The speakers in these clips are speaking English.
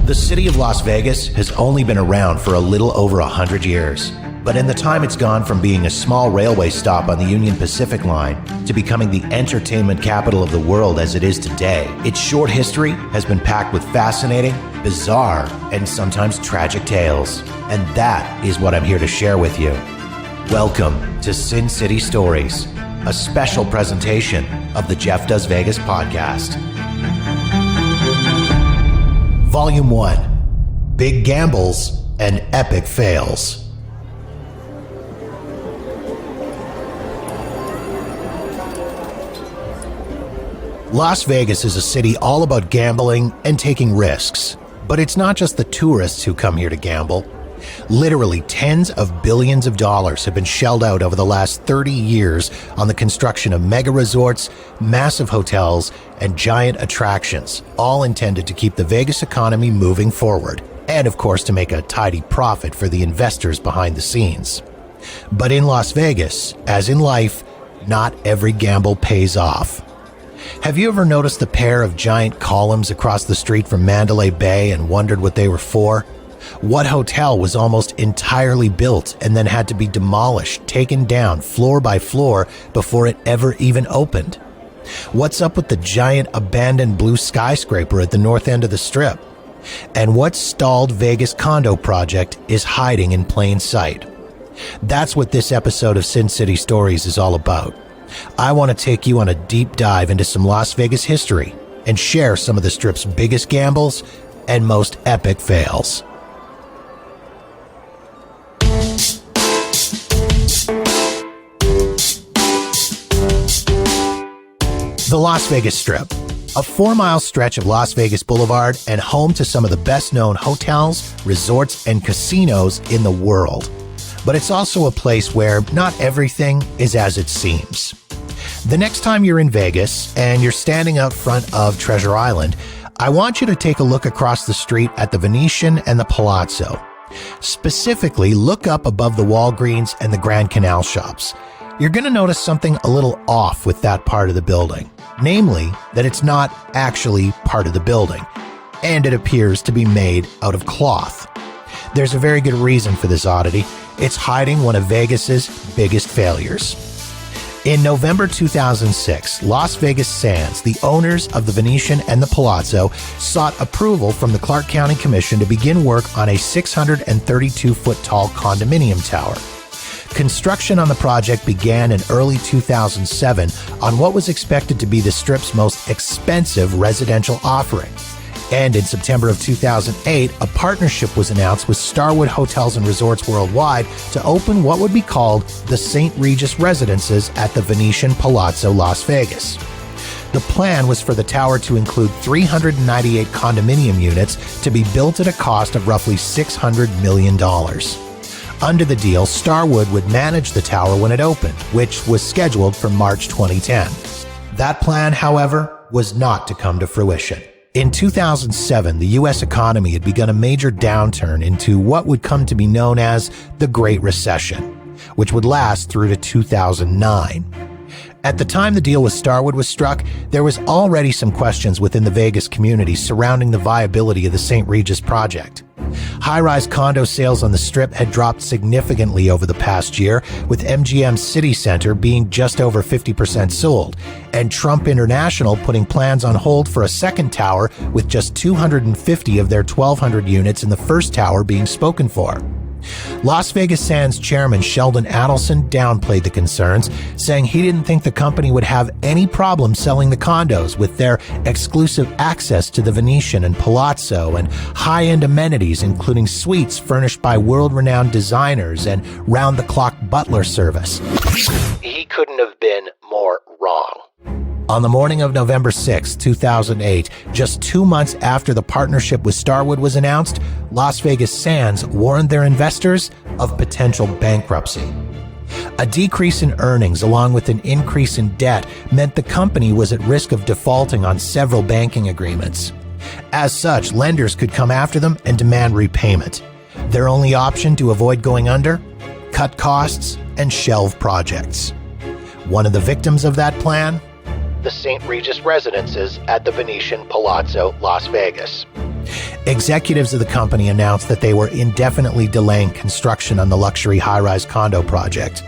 The city of Las Vegas has only been around for a little over 100 years. But in the time it's gone from being a small railway stop on the Union Pacific line to becoming the entertainment capital of the world as it is today, its short history has been packed with fascinating, bizarre, and sometimes tragic tales. And that is what I'm here to share with you. Welcome to Sin City Stories, a special presentation of the Jeff Does Vegas podcast. Volume 1, Big Gambles and Epic Fails. Las Vegas is a city all about gambling and taking risks. But it's not just the tourists who come here to gamble. Literally tens of billions of dollars have been shelled out over the last 30 years on the construction of mega resorts, massive hotels, and giant attractions, all intended to keep the Vegas economy moving forward, and of course to make a tidy profit for the investors behind the scenes. But in Las Vegas, as in life, not every gamble pays off. Have you ever noticed the pair of giant columns across the street from Mandalay Bay and wondered what they were for? What hotel was almost entirely built and then had to be demolished, taken down floor by floor before it ever even opened? What's up with the giant abandoned blue skyscraper at the north end of the Strip? And what stalled Vegas condo project is hiding in plain sight? That's what this episode of Sin City Stories is all about. I want to take you on a deep dive into some Las Vegas history and share some of the Strip's biggest gambles and most epic fails. The Las Vegas Strip, a 4-mile stretch of Las Vegas Boulevard and home to some of the best-known hotels, resorts, and casinos in the world. But it's also a place where not everything is as it seems. The next time you're in Vegas and you're standing out front of Treasure Island, I want you to take a look across the street at the Venetian and the Palazzo. Specifically, look up above the Walgreens and the Grand Canal shops. You're going to notice something a little off with that part of the building. Namely, that it's not actually part of the building, and it appears to be made out of cloth. There's a very good reason for this oddity. It's hiding one of Vegas's biggest failures. In November 2006, Las Vegas Sands, the owners of the Venetian and the Palazzo, sought approval from the Clark County Commission to begin work on a 632-foot tall condominium tower. Construction on the project began in early 2007 on what was expected to be the Strip's most expensive residential offering. And in September of 2008, a partnership was announced with Starwood Hotels and Resorts Worldwide to open what would be called the St. Regis Residences at the Venetian Palazzo Las Vegas. The plan was for the tower to include 398 condominium units to be built at a cost of roughly $600 million. Under the deal, Starwood would manage the tower when it opened, which was scheduled for March 2010. That plan, however, was not to come to fruition. In 2007, the U.S. economy had begun a major downturn into what would come to be known as the Great Recession, which would last through to 2009. At the time the deal with Starwood was struck, there was already some questions within the Vegas community surrounding the viability of the St. Regis project. High-rise condo sales on the Strip had dropped significantly over the past year, with MGM City Center being just over 50% sold, and Trump International putting plans on hold for a second tower with just 250 of their 1,200 units in the first tower being spoken for. Las Vegas Sands chairman Sheldon Adelson downplayed the concerns, saying he didn't think the company would have any problem selling the condos with their exclusive access to the Venetian and Palazzo and high-end amenities including suites furnished by world-renowned designers and round-the-clock butler service. He couldn't have been more wrong. On the morning of November 6, 2008, just 2 months after the partnership with Starwood was announced, Las Vegas Sands warned their investors of potential bankruptcy. A decrease in earnings along with an increase in debt meant the company was at risk of defaulting on several banking agreements. As such, lenders could come after them and demand repayment. Their only option to avoid going under? Cut costs and shelve projects. One of the victims of that plan? The St. Regis Residences at the Venetian Palazzo, Las Vegas. Executives of the company announced that they were indefinitely delaying construction on the luxury high-rise condo project.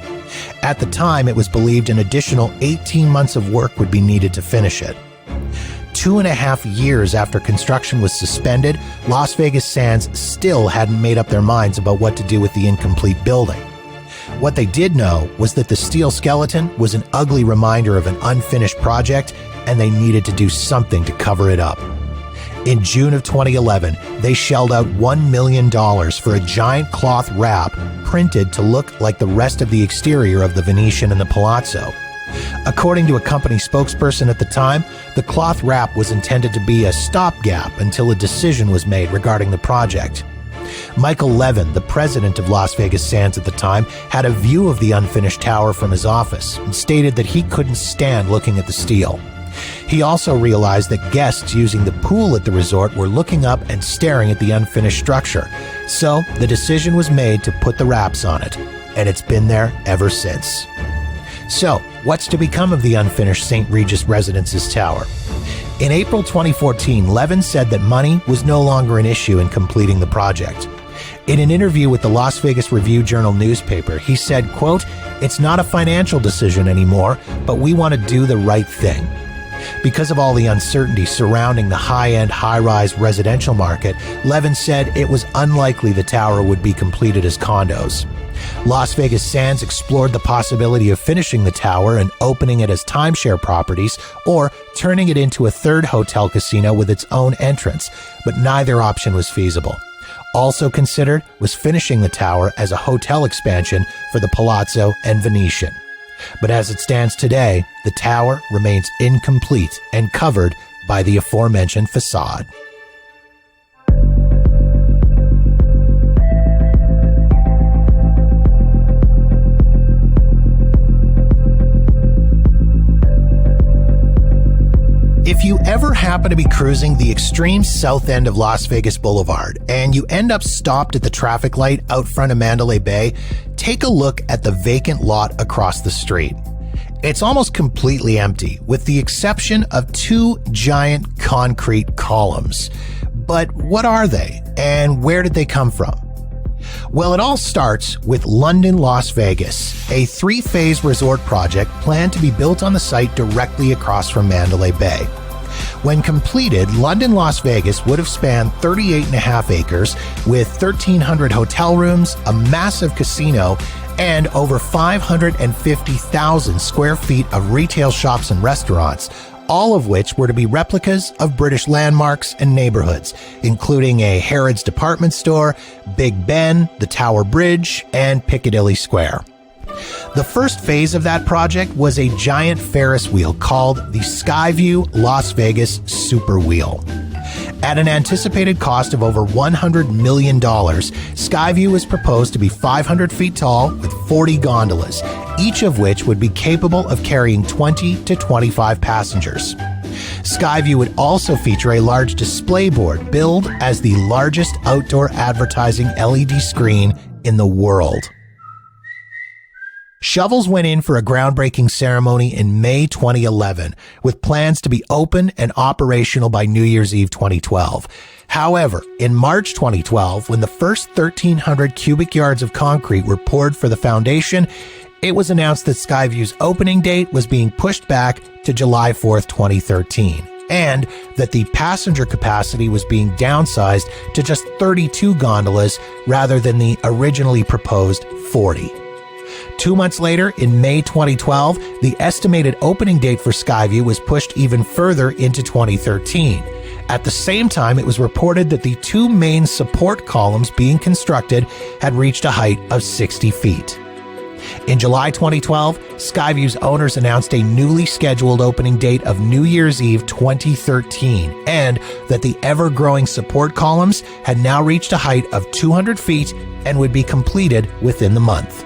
At the time, it was believed an additional 18 months of work would be needed to finish it. 2.5 years after construction was suspended, Las Vegas Sands still hadn't made up their minds about what to do with the incomplete building. What they did know was that the steel skeleton was an ugly reminder of an unfinished project, and they needed to do something to cover it up. In June of 2011, they shelled out $1 million for a giant cloth wrap printed to look like the rest of the exterior of the Venetian and the Palazzo. According to a company spokesperson at the time, the cloth wrap was intended to be a stopgap until a decision was made regarding the project. Michael Levin, the president of Las Vegas Sands at the time, had a view of the unfinished tower from his office and stated that he couldn't stand looking at the steel. He also realized that guests using the pool at the resort were looking up and staring at the unfinished structure, so the decision was made to put the wraps on it, and it's been there ever since. So, what's to become of the unfinished St. Regis Residences tower? In April 2014, Levin said that money was no longer an issue in completing the project. In an interview with the Las Vegas Review-Journal newspaper, he said, quote, "It's not a financial decision anymore, but we want to do the right thing." Because of all the uncertainty surrounding the high-end, high-rise residential market, Levin said it was unlikely the tower would be completed as condos. Las Vegas Sands explored the possibility of finishing the tower and opening it as timeshare properties, or turning it into a third hotel casino with its own entrance, but neither option was feasible. Also considered was finishing the tower as a hotel expansion for the Palazzo and Venetian. But as it stands today, the tower remains incomplete and covered by the aforementioned facade. If you ever happen to be cruising the extreme south end of Las Vegas Boulevard and you end up stopped at the traffic light out front of Mandalay Bay, take a look at the vacant lot across the street. It's almost completely empty, with the exception of 2 giant concrete columns. But what are they, and where did they come from? Well, it all starts with London Las Vegas, a 3-phase resort project planned to be built on the site directly across from Mandalay Bay. When completed, London Las Vegas would have spanned 38.5 acres with 1,300 hotel rooms, a massive casino, and over 550,000 square feet of retail shops and restaurants, all of which were to be replicas of British landmarks and neighborhoods, including a Harrods department store, Big Ben, the Tower Bridge, and Piccadilly Square. The first phase of that project was a giant Ferris wheel called the SkyVue Las Vegas Super Wheel. At an anticipated cost of over $100 million, SkyVue was proposed to be 500 feet tall with 40 gondolas, each of which would be capable of carrying 20 to 25 passengers. SkyVue would also feature a large display board billed as the largest outdoor advertising LED screen in the world. Shovels went in for a groundbreaking ceremony in May 2011, with plans to be open and operational by New Year's Eve 2012. However, in March 2012, when the first 1,300 cubic yards of concrete were poured for the foundation, it was announced that SkyVue's opening date was being pushed back to July 4th, 2013, and that the passenger capacity was being downsized to just 32 gondolas rather than the originally proposed 40. 2 months later, in May 2012, the estimated opening date for SkyVue was pushed even further into 2013. At the same time, it was reported that the 2 main support columns being constructed had reached a height of 60 feet. In July 2012, SkyVue's owners announced a newly scheduled opening date of New Year's Eve 2013, and that the ever-growing support columns had now reached a height of 200 feet and would be completed within the month.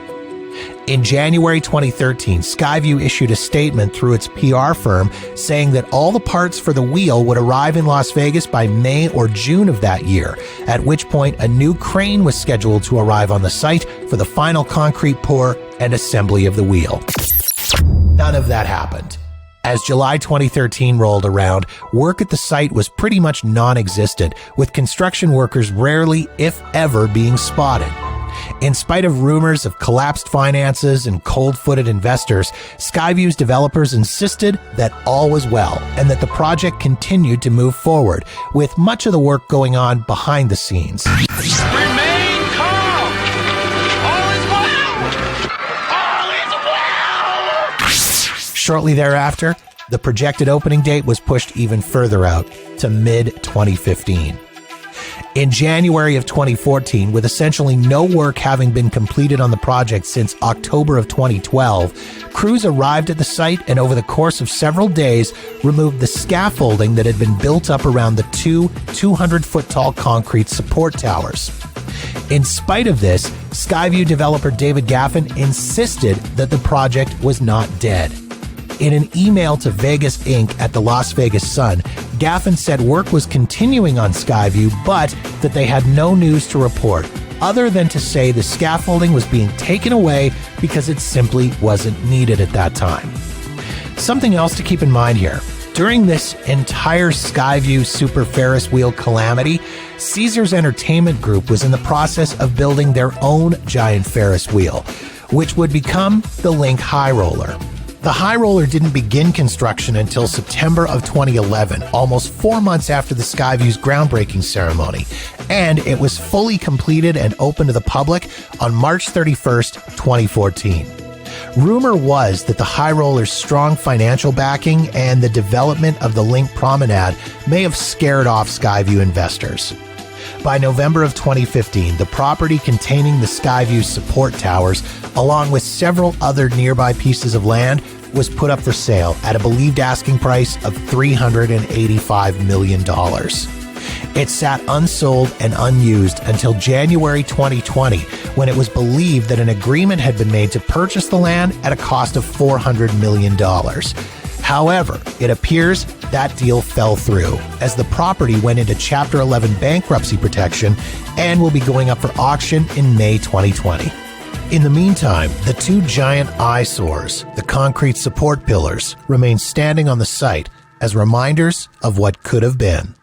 In January 2013, SkyVue issued a statement through its PR firm saying that all the parts for the wheel would arrive in Las Vegas by May or June of that year, at which point a new crane was scheduled to arrive on the site for the final concrete pour and assembly of the wheel. None of that happened. As July 2013 rolled around, work at the site was pretty much non-existent, with construction workers rarely, if ever, being spotted. In spite of rumors of collapsed finances and cold-footed investors, SkyVue's developers insisted that all was well and that the project continued to move forward, with much of the work going on behind the scenes. Remain calm! All is well! All is well! Shortly thereafter, the projected opening date was pushed even further out to mid-2015. In January of 2014, with essentially no work having been completed on the project since October of 2012, crews arrived at the site and over the course of several days removed the scaffolding that had been built up around the two 200-foot-tall concrete support towers. In spite of this, SkyVue developer David Gaffin insisted that the project was not dead. In an email to Vegas Inc. at the Las Vegas Sun, Gaffin said work was continuing on SkyVue, but that they had no news to report, other than to say the scaffolding was being taken away because it simply wasn't needed at that time. Something else to keep in mind here. During this entire SkyVue Super Ferris wheel calamity, Caesars Entertainment Group was in the process of building their own giant Ferris wheel, which would become the Link High Roller. The High Roller didn't begin construction until September of 2011, almost 4 months after the SkyVue's groundbreaking ceremony, and it was fully completed and open to the public on March 31st, 2014. Rumor was that the High Roller's strong financial backing and the development of the Link Promenade may have scared off SkyVue investors. By November of 2015, the property containing the SkyVue support towers, along with several other nearby pieces of land, was put up for sale at a believed asking price of $385 million. It sat unsold and unused until January 2020, when it was believed that an agreement had been made to purchase the land at a cost of $400 million. However, it appears that deal fell through, as the property went into Chapter 11 bankruptcy protection and will be going up for auction in May 2020. In the meantime, the two giant eyesores, the concrete support pillars, remain standing on the site as reminders of what could have been.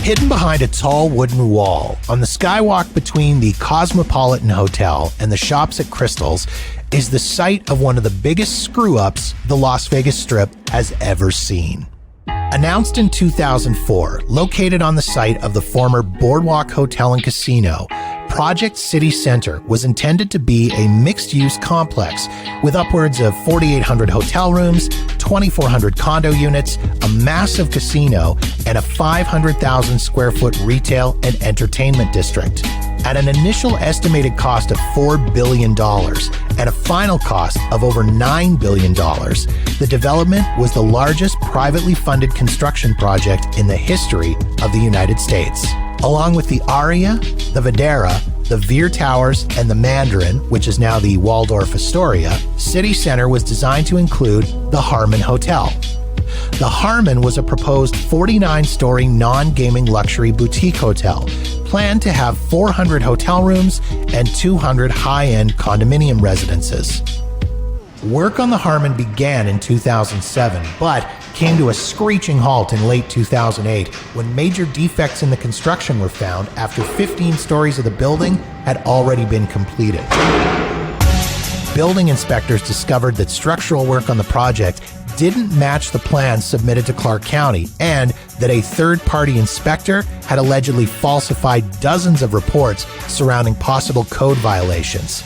Hidden behind a tall wooden wall, on the skywalk between the Cosmopolitan Hotel and the shops at Crystals, is the site of one of the biggest screw-ups the Las Vegas Strip has ever seen. Announced in 2004, located on the site of the former Boardwalk Hotel and Casino, Project City Center was intended to be a mixed-use complex with upwards of 4,800 hotel rooms, 2,400 condo units, a massive casino, and a 500,000 square foot retail and entertainment district. At an initial estimated cost of $4 billion and a final cost of over $9 billion, the development was the largest privately funded construction project in the history of the United States. Along with the Aria, the Videra, the Veer Towers, and the Mandarin, which is now the Waldorf Astoria, City Center was designed to include the Harmon Hotel. The Harmon was a proposed 49-story non-gaming luxury boutique hotel, planned to have 400 hotel rooms and 200 high-end condominium residences. Work on the Harmon began in 2007, but came to a screeching halt in late 2008 when major defects in the construction were found after 15 stories of the building had already been completed. Building inspectors discovered that structural work on the project didn't match the plans submitted to Clark County, and that a third-party inspector had allegedly falsified dozens of reports surrounding possible code violations.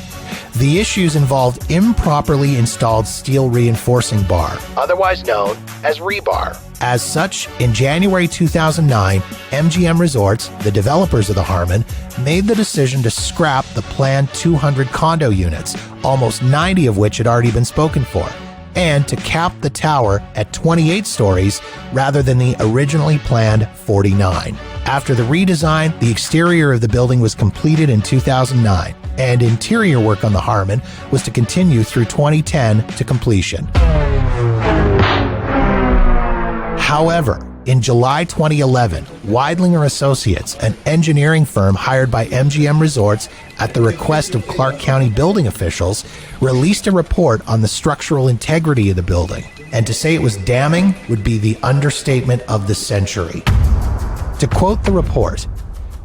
The issues involved improperly installed steel reinforcing bar, otherwise known as rebar. As such, in January 2009, MGM Resorts, the developers of the Harmon, made the decision to scrap the planned 200 condo units, almost 90 of which had already been spoken for, and to cap the tower at 28 stories rather than the originally planned 49. After the redesign, the exterior of the building was completed in 2009, and interior work on the Harmon was to continue through 2010 to completion. However, In July 2011, Weidlinger Associates, an engineering firm hired by MGM Resorts at the request of Clark County building officials, released a report on the structural integrity of the building. And to say it was damning would be the understatement of the century. To quote the report,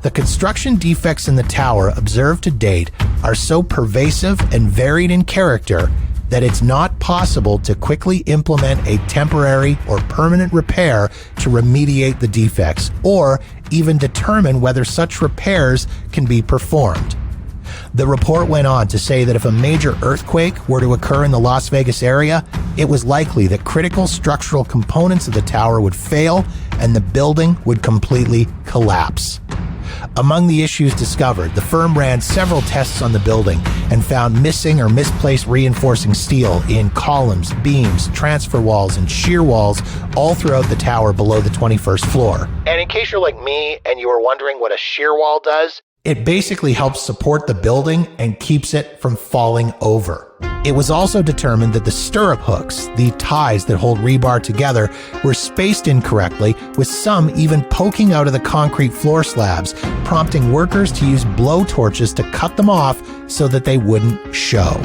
"The construction defects in the tower observed to date are so pervasive and varied in character that it's not possible to quickly implement a temporary or permanent repair to remediate the defects, or even determine whether such repairs can be performed." The report went on to say that if a major earthquake were to occur in the Las Vegas area, it was likely that critical structural components of the tower would fail and the building would completely collapse. Among the issues discovered, the firm ran several tests on the building and found missing or misplaced reinforcing steel in columns, beams, transfer walls, and shear walls all throughout the tower below the 21st floor. And in case you're like me and you were wondering what a shear wall does, it basically helps support the building and keeps it from falling over. It was also determined that the stirrup hooks, the ties that hold rebar together, were spaced incorrectly, with some even poking out of the concrete floor slabs, prompting workers to use blow torches to cut them off so that they wouldn't show.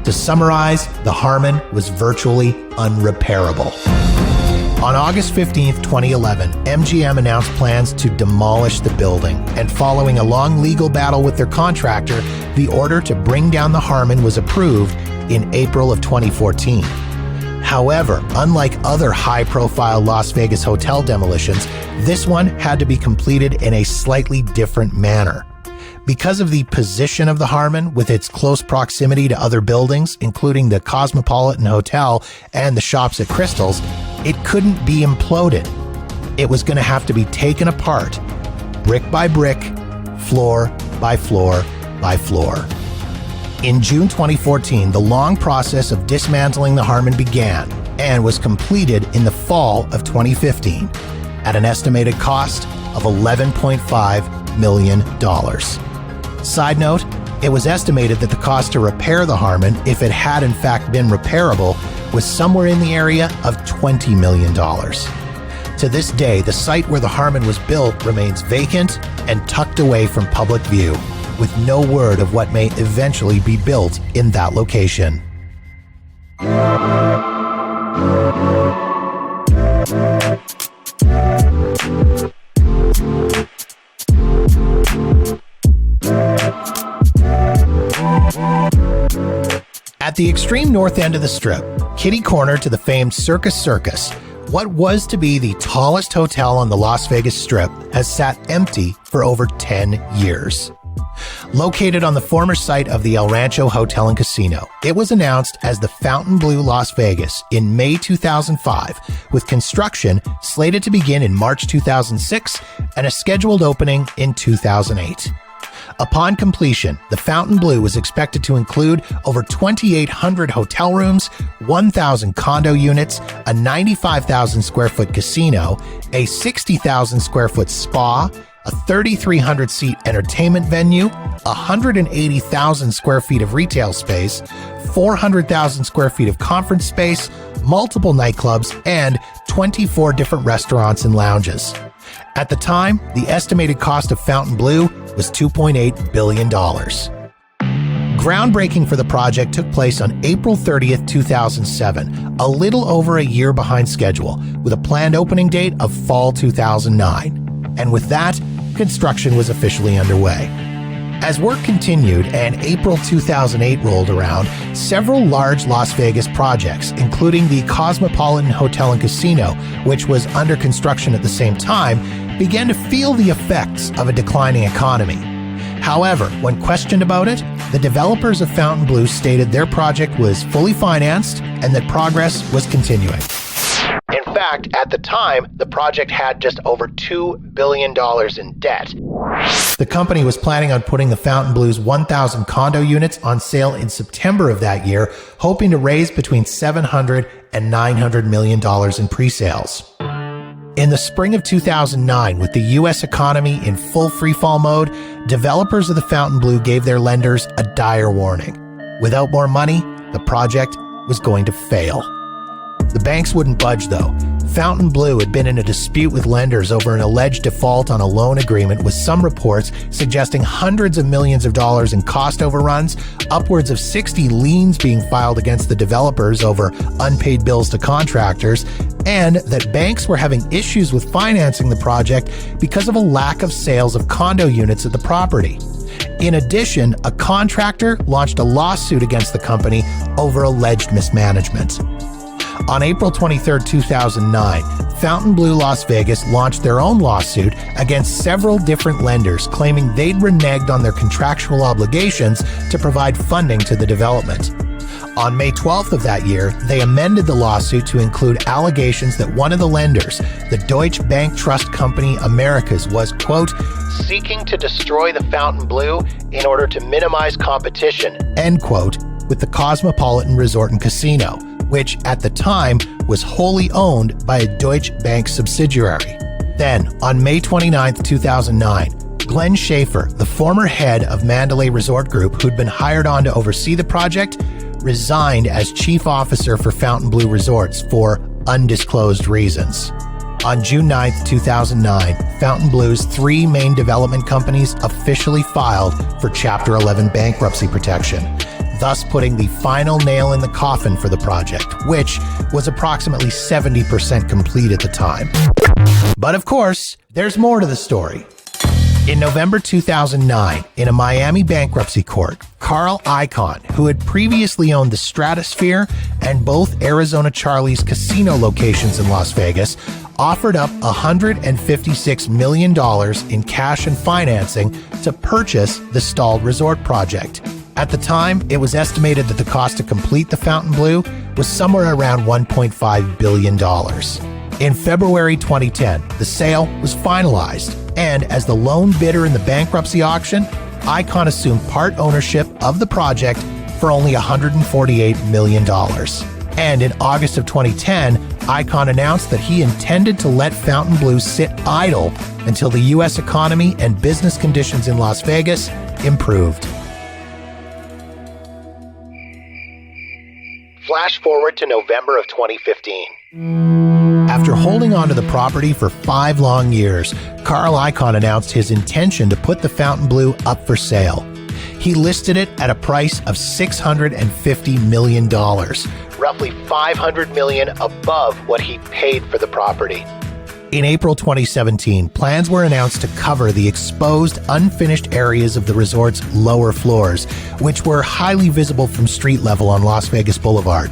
To summarize, the Harmon was virtually unrepairable. On August 15, 2011, MGM announced plans to demolish the building, and following a long legal battle with their contractor, the order to bring down the Harmon was approved in April of 2014. However, unlike other high-profile Las Vegas hotel demolitions, this one had to be completed in a slightly different manner. Because of the position of the Harmon, with its close proximity to other buildings, including the Cosmopolitan Hotel and the shops at Crystal's, it couldn't be imploded. It was going to have to be taken apart, brick by brick, floor by floor by floor. In June 2014, the long process of dismantling the Harmon began and was completed in the fall of 2015 at an estimated cost of $11.5 million. Side note, it was estimated that the cost to repair the Harmon, if it had in fact been repairable, was somewhere in the area of $20 million. To this day, the site where the Harmon was built remains vacant and tucked away from public view, with no word of what may eventually be built in that location. At the extreme north end of the Strip, kitty corner to the famed Circus Circus, what was to be the tallest hotel on the Las Vegas Strip has sat empty for over 10 years. Located on the former site of the El Rancho Hotel and Casino, it was announced as the Fountainbleu Las Vegas in May 2005, with construction slated to begin in March 2006 and a scheduled opening in 2008. Upon completion, the Fountainbleu was expected to include over 2,800 hotel rooms, 1,000 condo units, a 95,000 square foot casino, a 60,000 square foot spa, a 3,300 seat entertainment venue, 180,000 square feet of retail space, 400,000 square feet of conference space, multiple nightclubs, and 24 different restaurants and lounges. At the time, the estimated cost of Fountainbleu was $2.8 billion. Groundbreaking for the project took place on April 30th, 2007, a little over a year behind schedule, with a planned opening date of fall 2009. And with that, construction was officially underway. As work continued and April 2008 rolled around, several large Las Vegas projects, including the Cosmopolitan Hotel and Casino, which was under construction at the same time, began to feel the effects of a declining economy. However, when questioned about it, the developers of Fountainbleu stated their project was fully financed and that progress was continuing. In fact, at the time, the project had just over $2 billion in debt. The company was planning on putting the Fountainbleu's 1,000 condo units on sale in September of that year, hoping to raise between $700 and $900 million in pre-sales. In the spring of 2009, with the U.S. economy in full freefall mode, developers of the Fountainbleu gave their lenders a dire warning. Without more money, the project was going to fail. The banks wouldn't budge, though. Fountainbleu had been in a dispute with lenders over an alleged default on a loan agreement, with some reports suggesting hundreds of millions of dollars in cost overruns, upwards of 60 liens being filed against the developers over unpaid bills to contractors, and that banks were having issues with financing the project because of a lack of sales of condo units at the property. In addition, a contractor launched a lawsuit against the company over alleged mismanagement. On April 23, 2009, Fontainebleau Las Vegas launched their own lawsuit against several different lenders, claiming they'd reneged on their contractual obligations to provide funding to the development. On May 12th of that year, they amended the lawsuit to include allegations that one of the lenders, the Deutsche Bank Trust Company Americas, was, quote, seeking to destroy the Fountainbleu in order to minimize competition, end quote, with the Cosmopolitan Resort and Casino, which at the time was wholly owned by a Deutsche Bank subsidiary. Then, on May 29, 2009, Glenn Schaefer, the former head of Mandalay Resort Group who'd been hired on to oversee the project, resigned as chief officer for Fountainbleu Resorts for undisclosed reasons. On June 9, 2009, Fountainbleu's three main development companies officially filed for Chapter 11 bankruptcy protection, thus putting the final nail in the coffin for the project, which was approximately 70% complete at the time. But of course, there's more to the story. In November 2009, in a Miami bankruptcy court, Carl Icahn, who had previously owned the Stratosphere and both Arizona Charlie's casino locations in Las Vegas, offered up $156 million in cash and financing to purchase the stalled resort project. At the time, it was estimated that the cost to complete the Fountainbleu was somewhere around $1.5 billion. In February 2010, the sale was finalized, and as the lone bidder in the bankruptcy auction, Icahn assumed part ownership of the project for only $148 million. And in August of 2010, Icahn announced that he intended to let Fountainbleu sit idle until the U.S. economy and business conditions in Las Vegas improved. Flash forward to November of 2015. After holding onto the property for 5 long years, Carl Icahn announced his intention to put the Fountainbleu up for sale. He listed it at a price of $650 million, roughly $500 million above what he paid for the property. In April 2017, plans were announced to cover the exposed, unfinished areas of the resort's lower floors, which were highly visible from street level on Las Vegas Boulevard.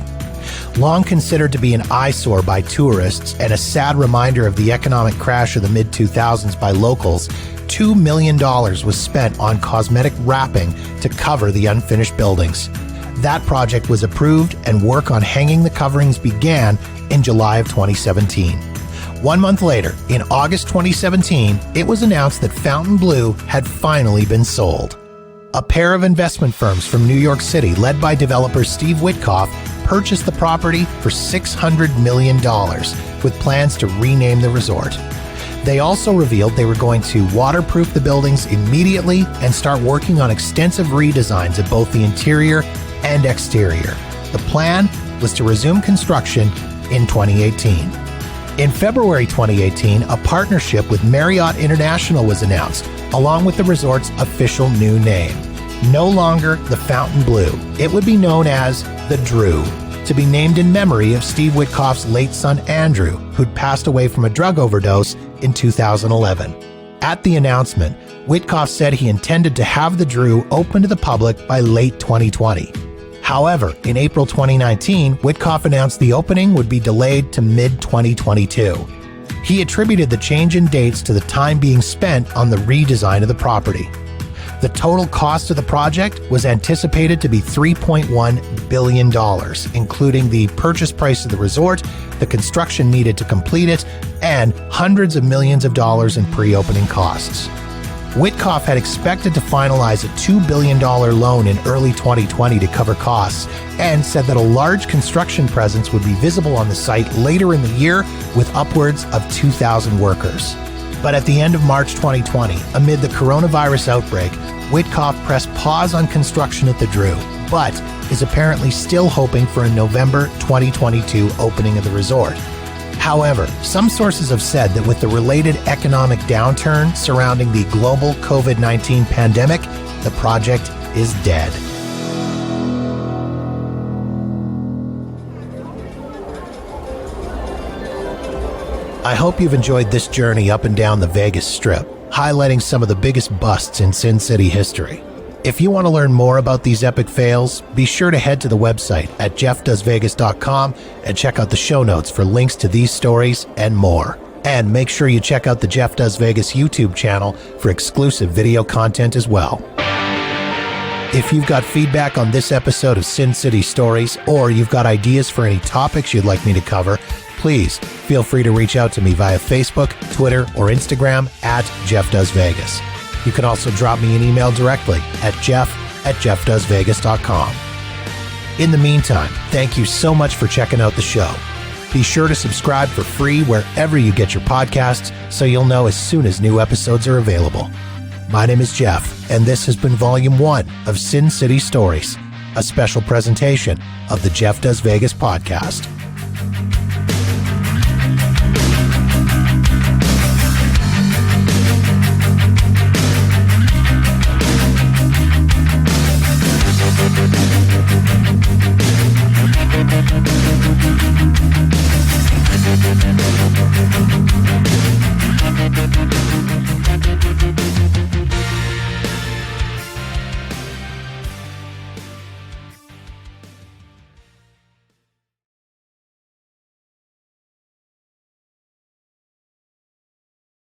Long considered to be an eyesore by tourists and a sad reminder of the economic crash of the mid-2000s by locals, $2 million was spent on cosmetic wrapping to cover the unfinished buildings. That project was approved and work on hanging the coverings began in July of 2017. 1 month later, in August 2017, it was announced that Fountainbleu had finally been sold. A pair of investment firms from New York City, led by developer Steve Witkoff, purchased the property for $600 million, with plans to rename the resort. They also revealed they were going to waterproof the buildings immediately and start working on extensive redesigns of both the interior and exterior. The plan was to resume construction in 2018. In February 2018, a partnership with Marriott International was announced, along with the resort's official new name. No longer the Fountainbleu, it would be known as the Drew, to be named in memory of Steve Witkoff's late son Andrew, who'd passed away from a drug overdose in 2011. At the announcement, Witkoff said he intended to have the Drew open to the public by late 2020. However, in April 2019, Witkoff announced the opening would be delayed to mid-2022. He attributed the change in dates to the time being spent on the redesign of the property. The total cost of the project was anticipated to be $3.1 billion, including the purchase price of the resort, the construction needed to complete it, and hundreds of millions of dollars in pre-opening costs. Witkoff had expected to finalize a $2 billion loan in early 2020 to cover costs, and said that a large construction presence would be visible on the site later in the year with upwards of 2,000 workers. But at the end of March 2020, amid the coronavirus outbreak, Witkoff pressed pause on construction at the Drew, but is apparently still hoping for a November 2022 opening of the resort. However, some sources have said that with the related economic downturn surrounding the global COVID-19 pandemic, the project is dead. I hope you've enjoyed this journey up and down the Vegas Strip, highlighting some of the biggest busts in Sin City history. If you want to learn more about these epic fails, be sure to head to the website at jeffdoesvegas.com and check out the show notes for links to these stories and more. And make sure you check out the Jeff Does Vegas YouTube channel for exclusive video content as well. If you've got feedback on this episode of Sin City Stories, or you've got ideas for any topics you'd like me to cover, please feel free to reach out to me via Facebook, Twitter, or Instagram at Jeff Does Vegas. You can also drop me an email directly at jeff@jeffdoesvegas.com. In the meantime, thank you so much for checking out the show. Be sure to subscribe for free wherever you get your podcasts so you'll know as soon as new episodes are available. My name is Jeff, and this has been Volume 1 of Sin City Stories, a special presentation of the Jeff Does Vegas podcast.